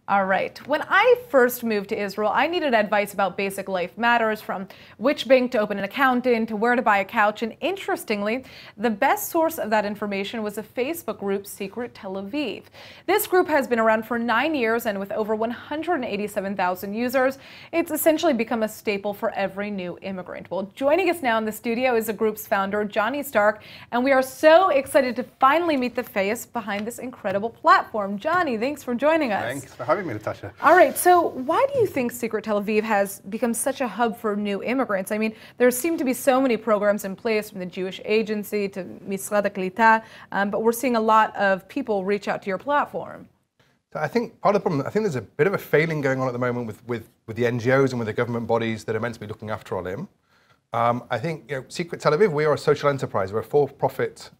All right. When I first moved to Israel, I needed advice about basic life matters, from which bank to open an account in to where to buy a couch. And interestingly, the best source of that information was a Facebook group, Secret Tel Aviv. This group has been around for 9 years, and with over 187,000 users, it's essentially become a staple for every new immigrant. Well, joining us now in the studio is the group's founder, Jonny, and we are so excited to finally meet the face behind this incredible platform. Jonny, thanks for joining us. Thanks for having me, Natasha. All right, so why do you think Secret Tel Aviv has become such a hub for new immigrants? I mean, there seem to be so many programs in place, from the Jewish Agency to Misrad HaKlita, but we're seeing a lot of people reach out to your platform. So I think part of the problem, I think there's a bit of a failing going on at the moment with the NGOs and with the government bodies that are meant to be looking after Olim. I think, Secret Tel Aviv, we are a social enterprise. We're a for-profit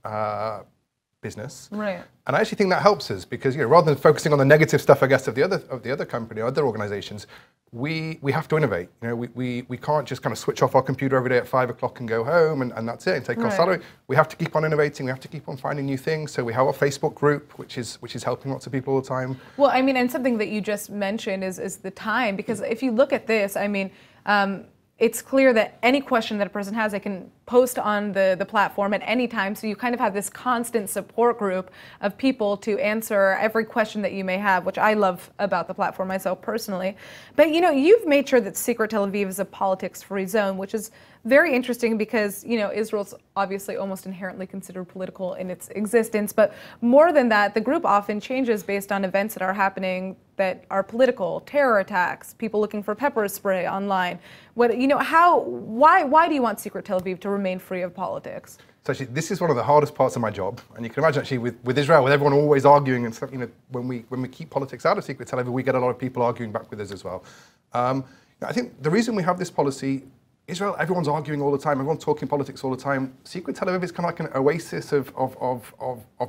business, right? And I actually think that helps us because, rather than focusing on the negative stuff, I guess, of the other company or other organisations, we have to innovate. We can't just kind of switch off our computer every day at 5 o'clock and go home and that's it and take our salary. We have to keep on innovating. We have to keep on finding new things. So we have a Facebook group, which is helping lots of people all the time. Well, I mean, and something that you just mentioned is the time, because if you look at this, I mean, it's clear that any question that a person has, they can post on the platform at any time. So you kind of have this constant support group of people to answer every question that you may have, which I love about the platform myself personally. But you've made sure that Secret Tel Aviv is a politics-free zone, which is very interesting because, Israel's obviously almost inherently considered political in its existence. But more than that, the group often changes based on events that are happening that are political, terror attacks, people looking for pepper spray online. Why do you want Secret Tel Aviv to remain free of politics? So actually, this is one of the hardest parts of my job, and you can imagine actually with Israel, with everyone always arguing and stuff. When we keep politics out of Secret Tel Aviv, we get a lot of people arguing back with us as well. I think the reason we have this policy, Israel, everyone's arguing all the time, everyone's talking politics all the time. Secret Tel Aviv is kind of like an oasis of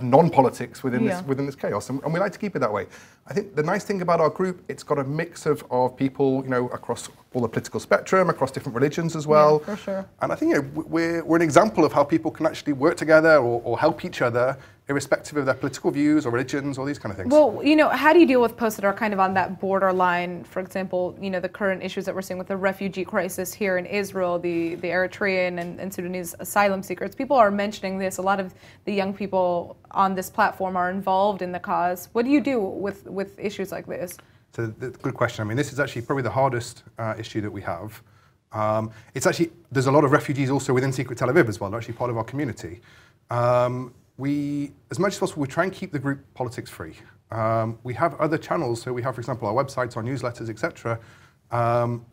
non-politics within this chaos, and we like to keep it that way. I think the nice thing about our group, it's got a mix of people, across all the political spectrum, across different religions as well. Yeah, for sure. And I think we're an example of how people can actually work together or help each other, irrespective of their political views or religions or these kind of things. Well, how do you deal with posts that are kind of on that borderline? For example, the current issues that we're seeing with the refugee crisis here in Israel, the Eritrean and Sudanese asylum seekers. People are mentioning this. A lot of the young people on this platform are involved in the cause. What do you do with issues like this? So, good question. I mean, this is actually probably the hardest issue that we have. It's actually, there's a lot of refugees also within Secret Tel Aviv as well. They're actually part of our community. We, as much as possible, we try and keep the group politics free. We have other channels, so we have, for example, our websites, our newsletters, etc.,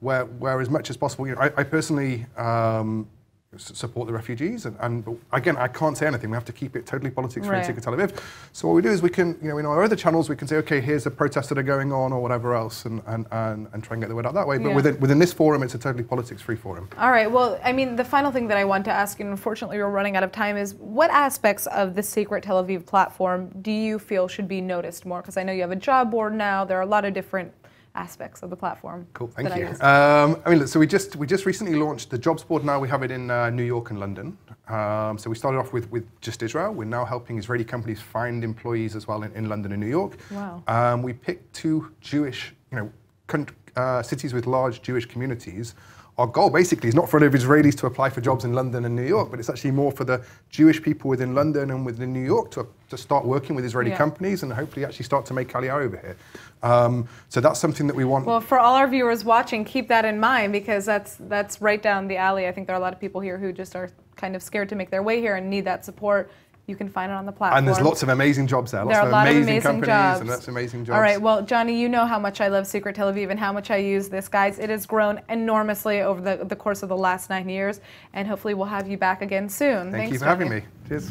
where as much as possible, I personally support the refugees, and again, I can't say anything. We have to keep it totally politics free in Secret Tel Aviv. So what we do is we can, in our other channels, we can say, okay, here's the protests that are going on or whatever else, and try and get the word out that way. But within this forum, it's a totally politics free forum. All right. Well, I mean, the final thing that I want to ask, and unfortunately we're running out of time, is what aspects of the Secret Tel Aviv platform do you feel should be noticed more? Because I know you have a job board now. There are a lot of different aspects of the platform. Cool, thank you. I mean, look, so we just recently launched the jobs board. Now we have it in New York and London. So we started off with just Israel. We're now helping Israeli companies find employees as well in London and New York. Wow. We picked 2 Jewish, cities with large Jewish communities. Our goal basically is not for Israelis to apply for jobs in London and New York, but it's actually more for the Jewish people within London and within New York to start working with Israeli companies and hopefully actually start to make Aliyah over here. So that's something that we want. Well, for all our viewers watching, keep that in mind, because that's right down the alley. I think there are a lot of people here who just are kind of scared to make their way here and need that support. You can find it on the platform. And there's lots of amazing jobs there. There are a lot of amazing companies jobs. And lots of amazing jobs. All right, well, Jonny, you know how much I love Secret Tel Aviv and how much I use this, guys. It has grown enormously over the course of the last 9 years, and hopefully we'll have you back again soon. Thank you for Jonny. having me. Cheers.